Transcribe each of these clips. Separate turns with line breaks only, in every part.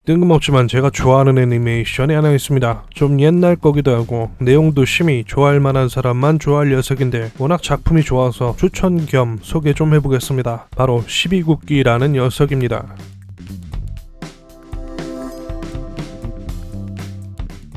뜬금없지만 제가 좋아하는 애니메이션이 하나 있습니다. 좀 옛날 거기도 하고 내용도 심히 좋아할 만한 사람만 좋아할 녀석인데 워낙 작품이 좋아서 추천 겸 소개 좀 해보겠습니다. 바로 12국기라는 녀석입니다.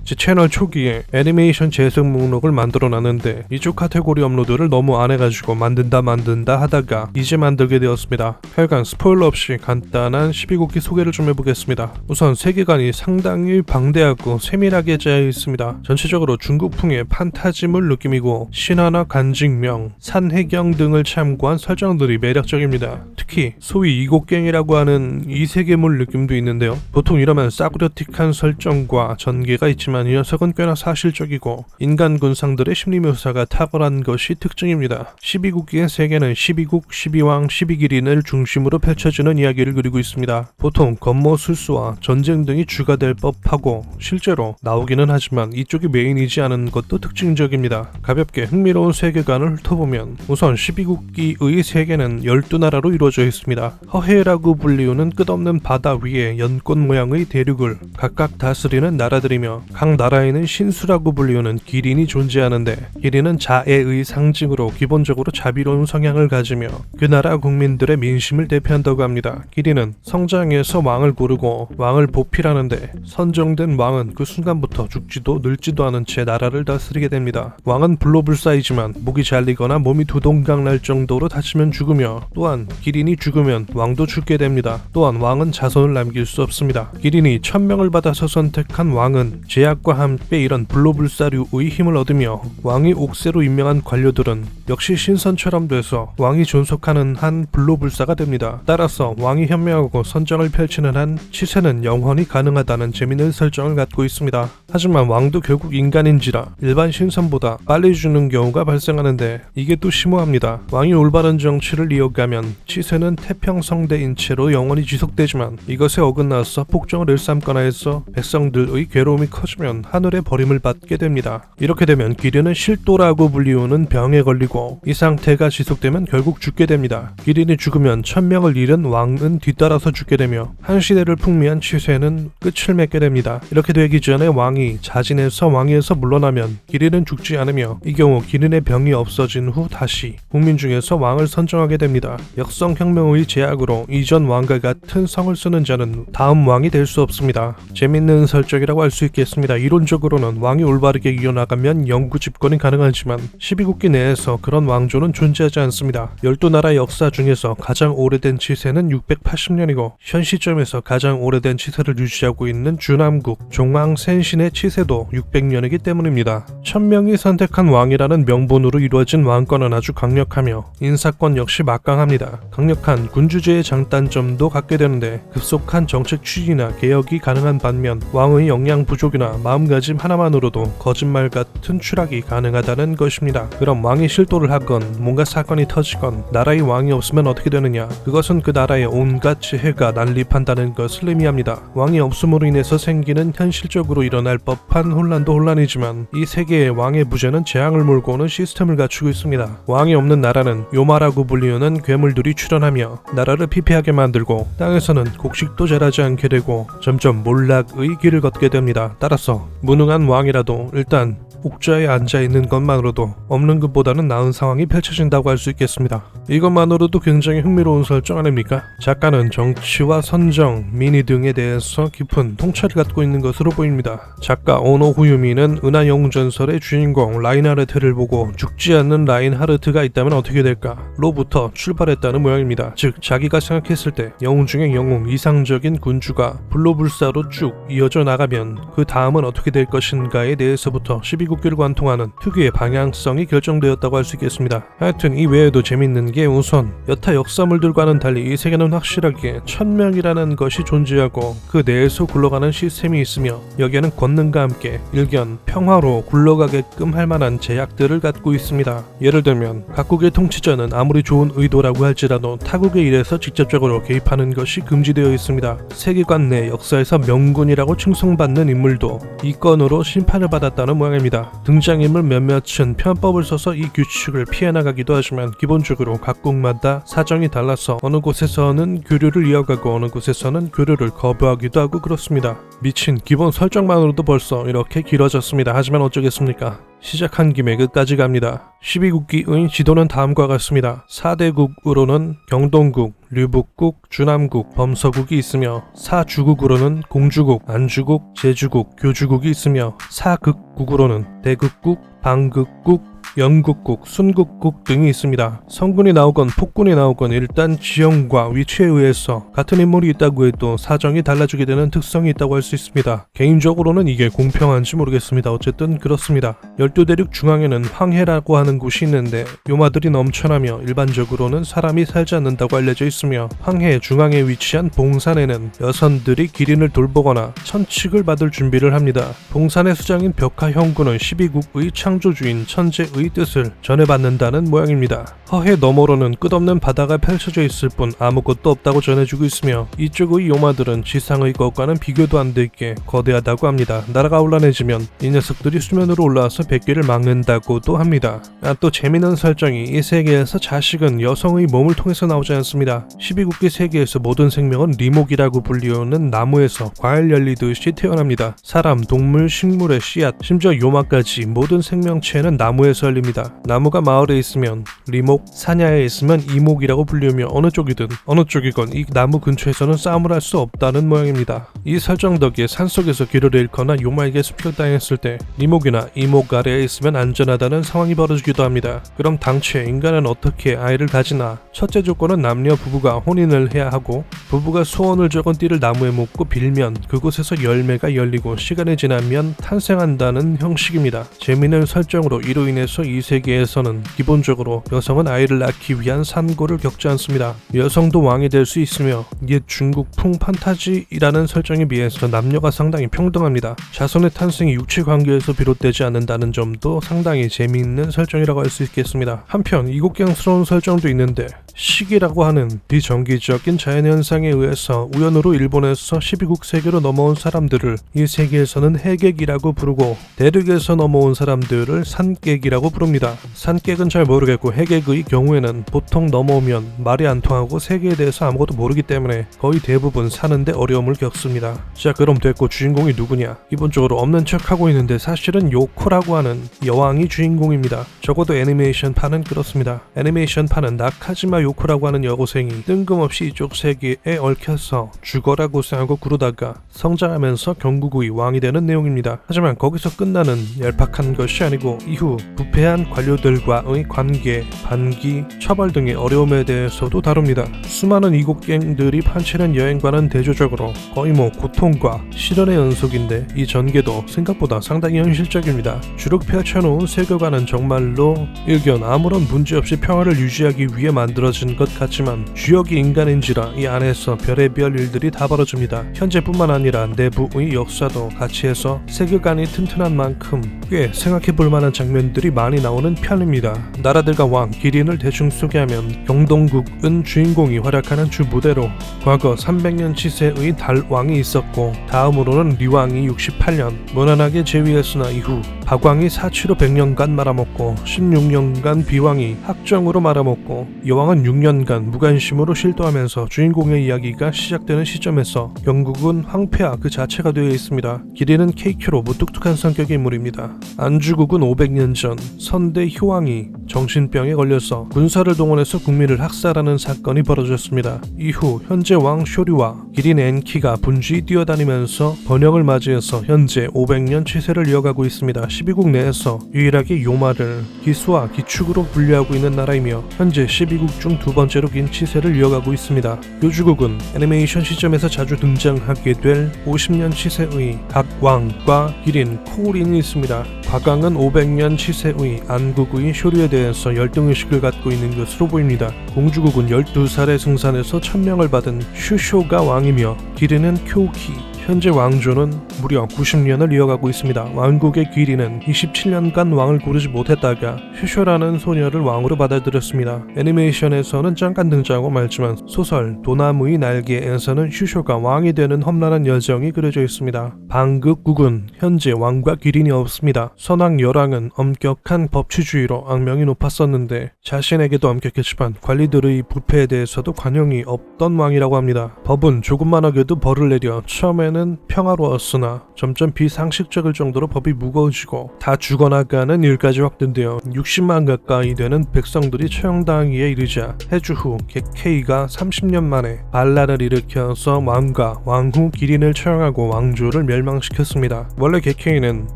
제 채널 초기에 애니메이션 재생 목록을 만들어놨는데 이쪽 카테고리 업로드를 너무 안 해가지고 만든다 하다가 이제 만들게 되었습니다. 하여간 스포일러 없이 간단한 12국기 소개를 좀 해보겠습니다. 우선 세계관이 상당히 방대하고 세밀하게 짜여 있습니다. 전체적으로 중국풍의 판타지물 느낌이고 신화나 간직명, 산해경 등을 참고한 설정들이 매력적입니다. 특히 소위 이곡갱이라고 하는 이세계물 느낌도 있는데요. 보통 이러면 싸구려틱한 설정과 전개가 있지만 이 녀석은 꽤나 사실적이고 인간 군상들의 심리묘사가 탁월한 것이 특징입니다. 12국기의 세계는 12국, 12왕, 12기린을 중심으로 펼쳐지는 이야기를 그리고 있습니다. 보통 권모술수와 전쟁 등이 주가 될 법하고 실제로 나오기는 하지만 이쪽이 메인이지 않은 것도 특징적입니다. 가볍게 흥미로운 세계관을 훑어보면 우선 12국기의 세계는 12나라로 이루어져 있습니다. 허해라고 불리우는 끝없는 바다 위에 연꽃 모양의 대륙을 각각 다스리는 나라들이며 각 나라에는 신수라고 불리우는 기린이 존재하는데 기린은 자애의 상징으로 기본적으로 자비로운 성향을 가지며 그 나라 국민들의 민심을 대표한다고 합니다. 기린은 성장해서 왕을 고르고 왕을 보필하는데 선정된 왕은 그 순간부터 죽지도 늙지도 않은 채 나라를 다스리게 됩니다. 왕은 불로불사이지만 목이 잘리거나 몸이 두동강 날 정도로 다치면 죽으며 또한 기린이 죽으면 왕도 죽게 됩니다. 또한 왕은 자손을 남길 수 없습니다. 기린이 1000명을 받아서 선택한 왕은 제약과 함께 이런 불로불사류의 힘을 얻으며 왕이 옥새로 임명한 관료들은 역시 신선처럼 돼서 왕이 존속하는 한 불로불사가 됩니다. 따라서 왕이 현명하고 선정을 펼치는 한 치세는 영원히 가능하다는 재밌는 설정을 갖고 있습니다. 하지만 왕도 결국 인간인지라 일반 신선보다 빨리 죽는 경우가 발생하는데 이게 또 심오합니다. 왕이 올바른 정치를 이어가면 치세는 태평성대인 채로 영원히 지속되지만 이것에 어긋나서 폭정을 일삼거나 해서 백성들의 괴로움이 커지면 하늘의 버림을 받게 됩니다. 이렇게 되면 기린은 실도라고 불리우는 병에 걸리고 이 상태가 지속되면 결국 죽게 됩니다. 기린이 죽으면 1000명을 잃은 왕은 뒤따라서 죽게 되며 한 시대를 풍미한 치세는 끝을 맺게 됩니다. 이렇게 되기 전에 왕이 자진해서 왕위에서 물러나면 기린은 죽지 않으며 이 경우 기린의 병이 없어진 후 다시 국민 중에서 왕을 선정하게 됩니다. 역성혁명의 제약으로 이전 왕과 같은 성을 쓰는 자는 다음 왕이 될 수 없습니다. 재밌는 설정이라고 할 수 있겠습니다. 이론적으로는 왕이 올바르게 이어나가면 영구 집권이 가능하지만 12국기 내에서 그런 왕조는 존재하지 않습니다. 12나라 역사 중에서 가장 오래된 치세는 680년이고 현 시점에서 가장 오래된 치세를 유지하고 있는 주남국 종왕센신의 치세도 600년이기 때문입니다. 1000명이 선택한 왕이라는 명분으로 이루어진 왕권은 아주 강력하며 인사권 역시 막강합니다. 강력한 군주제의 장단점도 갖게 되는데 급속한 정책 추진이나 개혁이 가능한 반면 왕의 역량 부족이나 마음가짐 하나만으로도 거짓말 같은 추락이 가능하다는 것입니다. 그럼 왕이 실도를 하건 뭔가 사건이 터지건 나라의 왕이 없으면 어떻게 되느냐? 그것은 그 나라의 온갖 재해가 난립한다는 것을 의미합니다. 왕이 없음으로 인해서 생기는 현실적으로 일어날 법한 혼란도 혼란이지만 이 세계의 왕의 부재는 재앙을 몰고 오는 시스템을 갖추고 있습니다. 왕이 없는 나라는 요마라고 불리우는 괴물들이 출현하며 나라를 피폐하게 만들고 땅에서는 곡식도 자라지 않게 되고 점점 몰락의 길을 걷게 됩니다. 따라서 무능한 왕이라도 일단 옥좌에 앉아있는 것만으로도 없는 것보다는 나은 상황이 펼쳐진다고 할 수 있겠습니다. 이것만으로도 굉장히 흥미로운 설정 아닙니까? 작가는 정치와 선정, 민의 등에 대해서 깊은 통찰을 갖고 있는 것으로 보입니다. 작가 오노 후유미는 은하영웅전설의 주인공 라인하르트를 보고 죽지 않는 라인하르트가 있다면 어떻게 될까? 로부터 출발했다는 모양입니다. 즉 자기가 생각했을 때 영웅 중에 영웅 이상적인 군주가 불로불사로 쭉 이어져 나가면 그 다음은 어떻게 될 것인가에 대해서부터 12국기를 관통하는 특유의 방향성이 결정되었다고 할 수 있겠습니다. 하여튼 이 외에도 재밌는 게 우선 여타 역사물들과는 달리 이 세계는 확실하게 1000명이라는 것이 존재하고 그 내에서 굴러가는 시스템이 있으며 여기에는 권능과 함께 일견 평화로 굴러가게끔 할 만한 제약들을 갖고 있습니다. 예를 들면 각국의 통치자는 아무리 좋은 의도라고 할지라도 타국의 일에서 직접적으로 개입하는 것이 금지되어 있습니다. 세계관 내 역사에서 명군이라고 칭송받는 인물도 이 건으로 심판을 받았다는 모양입니다. 있습니다. 등장인물 몇몇은 편법을 써서 이 규칙을 피해나가기도 하지만 기본적으로 각국마다 사정이 달라서 어느 곳에서는 교류를 이어가고 어느 곳에서는 교류를 거부하기도 하고 그렇습니다. 미친 기본 설정만으로도 벌써 이렇게 길어졌습니다. 하지만 어쩌겠습니까? 시작한 김에 끝까지 갑니다. 12국기의 지도는 다음과 같습니다. 4대국으로는 경동국, 류북국, 주남국, 범서국이 있으며 4주국으로는 공주국, 안주국, 제주국, 교주국이 있으며 4극국으로는 대극국, 방극국, 연극국, 순극국 등이 있습니다. 성군이 나오건 폭군이 나오건 일단 지형과 위치에 의해서 같은 인물이 있다고 해도 사정이 달라지게 되는 특성이 있다고 할 수 있습니다. 개인적으로는 이게 공평한지 모르겠습니다. 어쨌든 그렇습니다. 12대륙 중앙에는 황해라고 하는 곳이 있는데 요마들이 넘쳐나며 일반적으로는 사람이 살지 않는다고 알려져 있으며 황해 중앙에 위치한 봉산에는 여선들이 기린을 돌보거나 천칙을 받을 준비를 합니다. 봉산의 수장인 벽하 형군은 12국의 창조주인 천재의 뜻을 전해받는다는 모양입니다. 허해 너머로는 끝없는 바다가 펼쳐져 있을 뿐 아무것도 없다고 전해주고 있으며 이쪽의 요마들은 지상의 것과는 비교도 안 되게 거대하다고 합니다. 나라가 혼란해지면 이 녀석들이 수면으로 올라와서 백기를 막는다고도 합니다. 또 재미있는 설정이 이 세계에서 자식은 여성의 몸을 통해서 나오지 않습니다. 12국기 세계에서 모든 생명은 리목이라고 불리우는 나무에서 과일 열리듯이 태어납니다. 사람, 동물, 식물의 씨앗, 심지어 요마까지 모든 생명체는 나무에서 열립니다. 나무가 마을에 있으면 리목, 사냐에 있으면 이목이라고 불리우며 어느 쪽이건 이 나무 근처에서는 싸움을 할 수 없다는 모양입니다. 이 설정 덕에 산속에서 길을 잃거나 요마에게 습격당했을 때 리목이나 이목 아래에 있으면 안전하다는 상황이 벌어지기도 합니다. 그럼 당최 인간은 어떻게 아이를 가지나? 첫째 조건은 남녀 부부가 혼인을 해야 하고 부부가 소원을 적은 띠를 나무에 묶고 빌면 그곳에서 열매가 열리고 시간이 지나면 탄생한다는 형식입니다. 재미있는 설정으로 이로 인해서 이 세계에서는 기본적으로 여성은 아이를 낳기 위한 산고를 겪지 않습니다. 여성도 왕이 될 수 있으며 옛 중국풍 판타지라는 설정에 비해서 남녀가 상당히 평등합니다. 자손의 탄생이 육체 관계에서 비롯되지 않는다는 점도 상당히 재미있는 설정이라고 할 수 있겠습니다. 한편 이국경스러운 설정도 있는데 시기라고 하는 비정기적인 자연현상에 의해서 우연으로 일본에서 12국 세계로 넘어온 사람들을 이 세계에서는 해객이라고 부르고 대륙에서 넘어온 사람들을 산객이라고 부릅니다. 산객은 잘 모르겠고 해객의 경우에는 보통 넘어오면 말이 안 통하고 세계에 대해서 아무것도 모르기 때문에 거의 대부분 사는데 어려움을 겪습니다. 자, 그럼 됐고 주인공이 누구냐? 기본적으로 없는 척하고 있는데 사실은 요코라고 하는 여왕이 주인공입니다. 적어도 애니메이션판은 그렇습니다. 애니메이션판은 나카지마 요코라고 하는 여고생이 뜬금없이 이쪽 세계에 얽혀서 죽어라 고생하고 그러다가 성장하면서 경국의 왕이 되는 내용입니다. 하지만 거기서 끝나는 얄팍한 것이 아니고 이후 부패한 관료들과의 관계, 반기, 처벌 등의 어려움에 대해서도 다룹니다. 수많은 이국갱들이 판치는 여행과는 대조적으로 거의 고통과 시련의 연속인데 이 전개도 생각보다 상당히 현실적입니다. 주룩 펼쳐놓은 세계관은 정말로 일견 아무런 문제없이 평화를 유지하기 위해 만들어진 것 같지만 주역이 인간인지라 이 안에서 별의별 일들이 다 벌어집니다. 현재뿐만 아니라 내부의 역사도 같이 해서 세계관이 튼튼한 만큼 꽤 생각해볼 만한 장면들이 많이 나오는 편입니다. 나라들과 왕, 기린을 대충 소개하면 경동국은 주인공이 활약하는 주 무대로 과거 300년 치세의 달왕이 있었고 다음으로는 리왕이 68년 무난하게 재위했으나 이후 박왕이 사치로 100년간 말아먹고 16년간 비왕이 학정으로 말아먹고 여왕은 6년간 무관심으로 실도하면서 주인공의 이야기가 시작되는 시점에서 영국은 황폐화 그 자체가 되어 있습니다. 기린은 KQ로 무뚝뚝한 성격의 인물입니다. 안주국은 500년 전 선대 효왕이 정신병에 걸려서 군사를 동원해서 국민을 학살하는 사건이 벌어졌습니다. 이후 현재 왕 쇼류와 기린 엔키가 분주히 뛰어다니면서 번영을 맞이해서 현재 500년 치세를 이어가고 있습니다. 12국 내에서 유일하게 요마를 기수와 기축으로 분류하고 있는 나라이며 현재 12국 중 두 번째로 긴 치세를 이어가고 있습니다. 요주국은 애니메이션 시점에서 자주 등장하게 될 50년 치세의 각 왕과 기린 코우린이 있습니다. 곽왕은 500년 치세의 안국의 쇼류에 대해서 열등의식을 갖고 있는 것으로 보입니다. 공주국은 12살의 승산에서 천명을 받은 슈쇼가 왕이며 기린은 쿄기, 현재 왕조는 무려 90년을 이어가고 있습니다. 왕국의 길이는 27년간 왕을 고르지 못했다가 슈쇼라는 소녀를 왕으로 받아들였습니다. 애니메이션에서는 잠깐 등장하고 말지만 소설 도나무의 날개에서는 슈쇼가 왕이 되는 험난한 여정이 그려져 있습니다. 방극국은 현재 왕과 기린이 없습니다. 선왕 열왕은 엄격한 법치주의로 악명이 높았었는데 자신에게도 엄격했지만 관리들의 부패에 대해서도 관용이 없던 왕이라고 합니다. 법은 조금만 어겨도 벌을 내려 처음에는 평화로웠으나 점점 비상식적일 정도로 법이 무거워지고 다 죽어나가는 일까지 확대되어 60만 가까이 되는 백성들이 처형당하기에 이르자 해주 후 객케이가 30년 만에 반란을 일으켜서 왕과 왕후 기린을 처형하고 왕조를 멸망시켰습니다. 원래 객케이는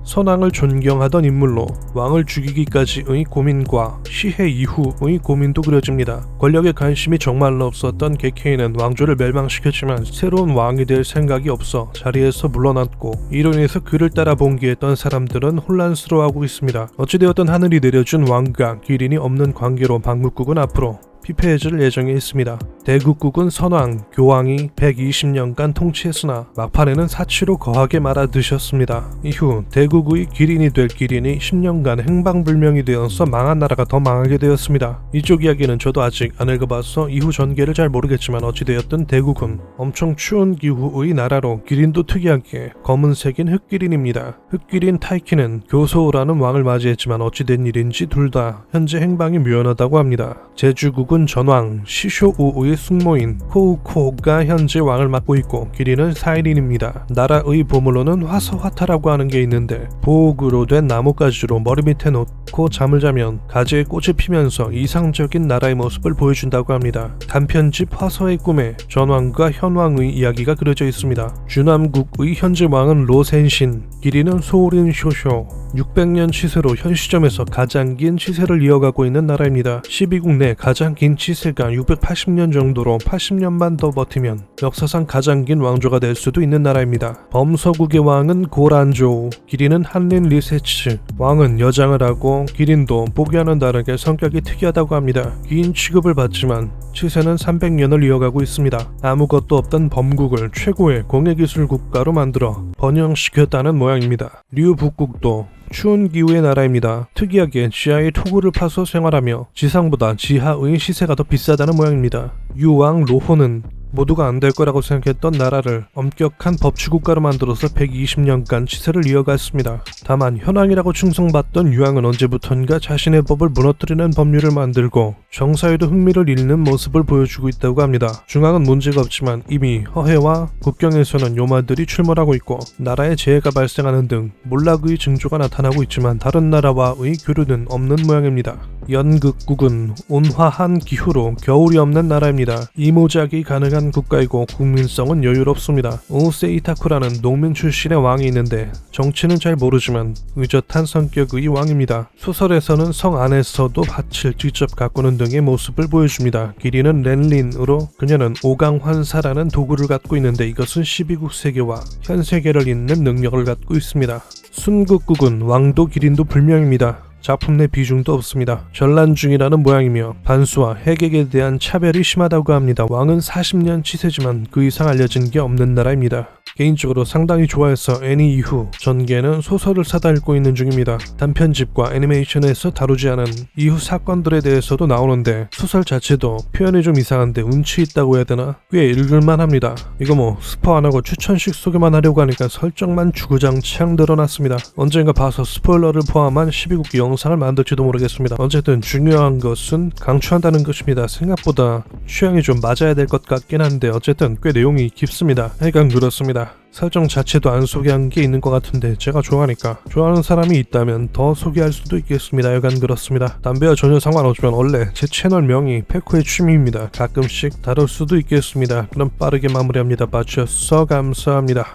선왕을 존경하던 인물로 왕을 죽이기까지의 고민과 시해 이후의 고민도 그려집니다. 권력에 관심이 정말로 없었던 객케이는 왕조를 멸망시켰지만 새로운 왕이 될 생각이 없어 자리에서 물러났고 이로 인해서 그를 따라 봉기했던 사람들은 혼란스러워하고 있습니다. 어찌되었든 하늘이 내려준 왕과 기린이 없는 관계로 방국국은 앞으로 피폐해질 예정에 있습니다. 대국국은 선왕, 교황이 120년간 통치했으나 막판에는 사치로 거하게 말아드셨습니다. 이후 대국의 기린이 될 기린이 10년간 행방불명이 되어서 망한 나라가 더 망하게 되었습니다. 이쪽 이야기는 저도 아직 안 읽어봐서 이후 전개를 잘 모르겠지만 어찌되었든 대국은 엄청 추운 기후의 나라로 기린도 특이하게 검은색인 흑기린입니다. 흑기린 타이키는 교소라는 왕을 맞이했지만 어찌된 일인지 둘 다 현재 행방이 묘연하다고 합니다. 제주국은 전왕 시쇼우의 숙모인 코우코가 현재 왕을 맡고 있고 기린은 사이린입니다. 나라의 보물로는 화서화타라고 하는 게 있는데 보옥으로 된 나뭇가지로 머리 밑에 놓고 잠을 자면 가지에 꽃이 피면서 이상적인 나라의 모습을 보여준다고 합니다. 단편집 화서의 꿈에 전왕과 현왕의 이야기가 그려져 있습니다. 주남국의 현재 왕은 로센신, 기린은 소린 쇼쇼. 600년 치세로 현 시점에서 가장 긴 치세를 이어가고 있는 나라입니다. 12국 내 가장 긴 치세가 680년 정도로 80년만 더 버티면 역사상 가장 긴 왕조가 될 수도 있는 나라입니다. 범서국의 왕은 고란조, 기린은 한린 리세츠. 왕은 여장을 하고 기린도 보기와는 다르게 성격이 특이하다고 합니다. 귀인 취급을 받지만 치세는 300년을 이어가고 있습니다. 아무것도 없던 범국을 최고의 공예기술 국가로 만들어 번영시켰다는 모양입니다. 류북국도 추운 기후의 나라입니다. 특이하게 지하의 토구를 파서 생활하며 지상보다 지하의 시세가 더 비싸다는 모양입니다. 유왕 로호는 모두가 안 될 거라고 생각했던 나라를 엄격한 법치국가로 만들어서 120년간 치세를 이어갔습니다. 다만 현왕이라고 충성받던 유왕은 언제부턴가 자신의 법을 무너뜨리는 법률을 만들고 정사에도 흥미를 잃는 모습을 보여주고 있다고 합니다. 중앙은 문제가 없지만 이미 허해와 국경에서는 요마들이 출몰하고 있고 나라에 재해가 발생하는 등 몰락의 징조가 나타나고 있지만 다른 나라와의 교류는 없는 모양입니다. 연극국은 온화한 기후로 겨울이 없는 나라입니다. 이모작이 가능한 국가이고 국민성은 여유롭습니다. 오세이타쿠라는 농민 출신의 왕이 있는데 정치는 잘 모르지만 의젓한 성격의 왕입니다. 소설에서는 성 안에서도 밭을 직접 가꾸는 등의 모습을 보여줍니다. 기린은 렌린으로 그녀는 오강환사라는 도구를 갖고 있는데 이것은 12국 세계와 현 세계를 잇는 능력을 갖고 있습니다. 순국국은 왕도 기린도 불명입니다. 작품 내 비중도 없습니다. 전란 중이라는 모양이며 반수와 핵액에 대한 차별이 심하다고 합니다. 왕은 40년 치세지만 그 이상 알려진 게 없는 나라입니다. 개인적으로 상당히 좋아해서 애니 이후 전개는 소설을 사다 읽고 있는 중입니다. 단편집과 애니메이션에서 다루지 않은 이후 사건들에 대해서도 나오는데 소설 자체도 표현이 좀 이상한데 운치 있다고 해야 되나? 꽤 읽을만 합니다. 이거 뭐 스포 안하고 추천식 소개만 하려고 하니까 설정만 주구장창 늘어났습니다. 언젠가 봐서 스포일러를 포함한 12국 영상을 만들지도 모르겠습니다. 어쨌든 중요한 것은 강추한다는 것입니다. 생각보다 취향이 좀 맞아야 될 것 같긴 한데 어쨌든 꽤 내용이 깊습니다. 하여간 그렇습니다. 설정 자체도 안 소개한 게 있는 것 같은데 제가 좋아하니까 좋아하는 사람이 있다면 더 소개할 수도 있겠습니다. 여간 그렇습니다. 담배와 전혀 상관없지만 원래 제 채널명이 페코의 취미입니다. 가끔씩 다룰 수도 있겠습니다. 그럼 빠르게 마무리합니다. 봐주셔서 감사합니다.